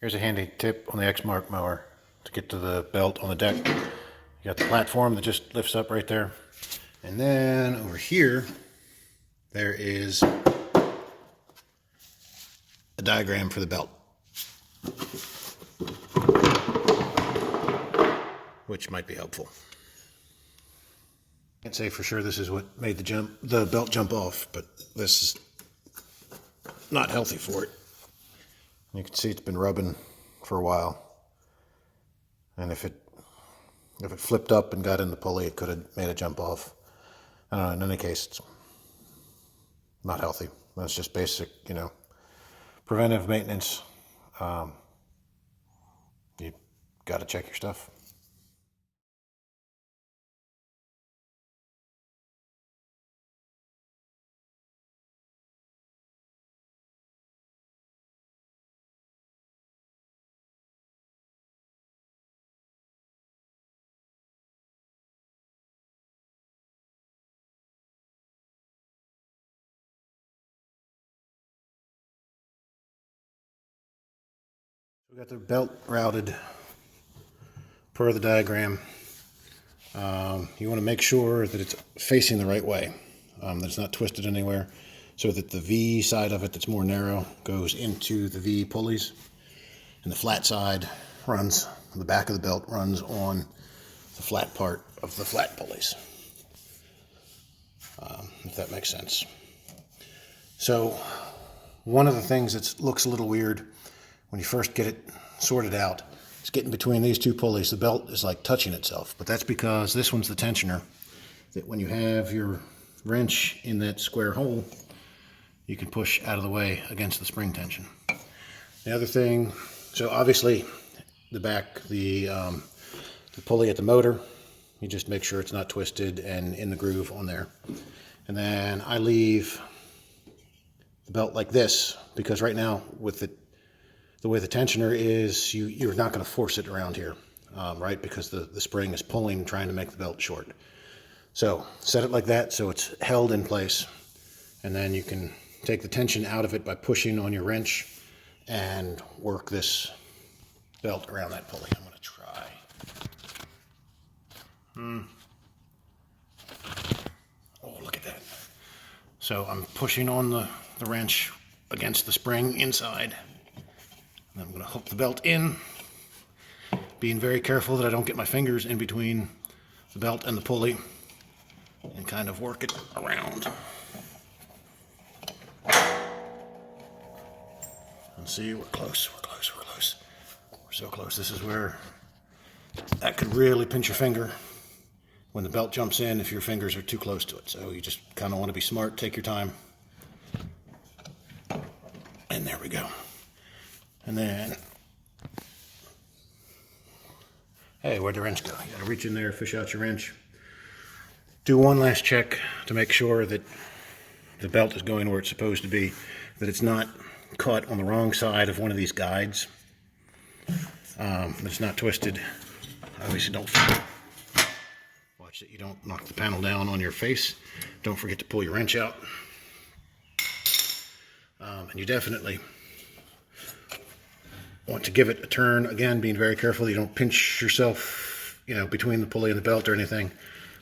Here's a handy tip on the Xmark mower to get to the belt on the deck. You got the platform that just lifts up right there. And then over here, there is a diagram for the belt, which might be helpful. Can't say for sure this is what made the belt jump off, but this is not healthy for it. You can see it's been rubbing for a while. And if it flipped up and got in the pulley, it could have made it jump off. I don't know, in any case, it's not healthy. That's just basic, preventive maintenance. You got to check your stuff. We got the belt routed per the diagram. You want to make sure that it's facing the right way, that it's not twisted anywhere, so that the V side of it that's more narrow goes into the V pulleys, and the flat side runs, the back of the belt runs on the flat part of the flat pulleys, if that makes sense. So one of the things that looks a little weird when you first get it sorted out, it's getting between these two pulleys. The belt is like touching itself, but that's because this one's the tensioner, that when you have your wrench in that square hole, you can push out of the way against the spring tension. The other thing, so obviously the back, the pulley at the motor, you just make sure it's not twisted and in the groove on there. And then I leave the belt like this, because right now with the way the tensioner is, you're not going to force it around here, right? Because the spring is pulling, trying to make the belt short. So set it like that so it's held in place, and then you can take the tension out of it by pushing on your wrench and work this belt around that pulley. I'm going to try. Oh, look at that. So I'm pushing on the wrench against the spring inside. I'm going to hook the belt in, being very careful that I don't get my fingers in between the belt and the pulley, and kind of work it around. And see, we're close, we're close, we're close. We're so close. This is where that could really pinch your finger when the belt jumps in if your fingers are too close to it. So you just kind of want to be smart, take your time. And there we go. And then, hey, where'd the wrench go? You gotta reach in there, fish out your wrench. Do one last check to make sure that the belt is going where it's supposed to be, that it's not caught on the wrong side of one of these guides, that it's not twisted. Obviously don't watch that you don't knock the panel down on your face. Don't forget to pull your wrench out. And you definitely want to give it a turn, again being very careful you don't pinch yourself between the pulley and the belt or anything,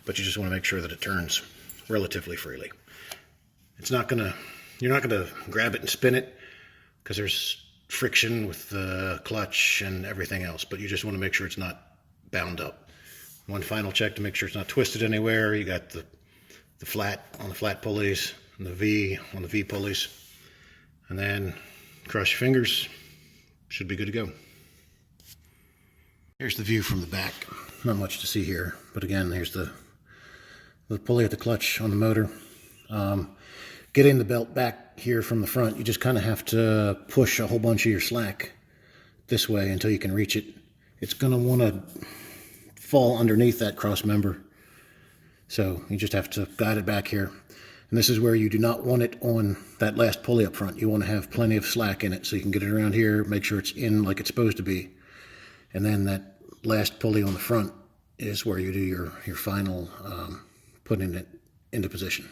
but you just want to make sure that it turns relatively freely. You're not gonna grab it and spin it, because there's friction with the clutch and everything else, but you just want to make sure it's not bound up. One final check to make sure it's not twisted anywhere. You got the flat on the flat pulleys and the V on the V pulleys, and then cross your fingers. Should be good to go. Here's the view from the back. Not much to see here, but again, here's the pulley at the clutch on the motor. Getting the belt back here from the front, you just kind of have to push a whole bunch of your slack this way until you can reach it. It's going to want to fall underneath that cross member, so you just have to guide it back here. And this is where you do not want it on that last pulley up front. You want to have plenty of slack in it so you can get it around here, make sure it's in like it's supposed to be. And then that last pulley on the front is where you do your final putting it into position.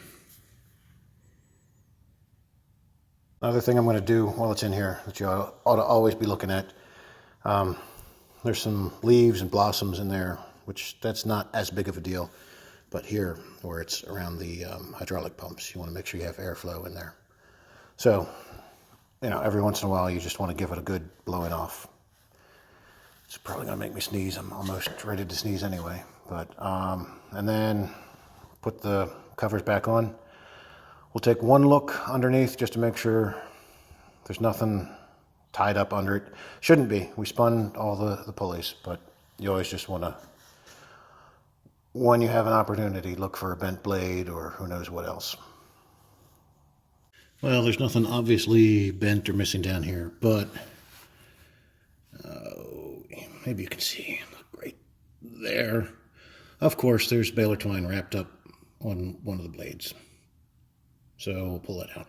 Another thing I'm going to do while it's in here that you ought to always be looking at There's some leaves and blossoms in there, which that's not as big of a deal. But here, where it's around the hydraulic pumps, you want to make sure you have airflow in there. So, every once in a while, you just want to give it a good blowing off. It's probably going to make me sneeze. I'm almost ready to sneeze anyway. But, and then put the covers back on. We'll take one look underneath just to make sure there's nothing tied up under it. Shouldn't be. We spun all the pulleys, but you always just want to, when you have an opportunity, look for a bent blade or who knows what else. Well, there's nothing obviously bent or missing down here, but maybe you can see, look right there. Of course, there's baler twine wrapped up on one of the blades. So we'll pull that out.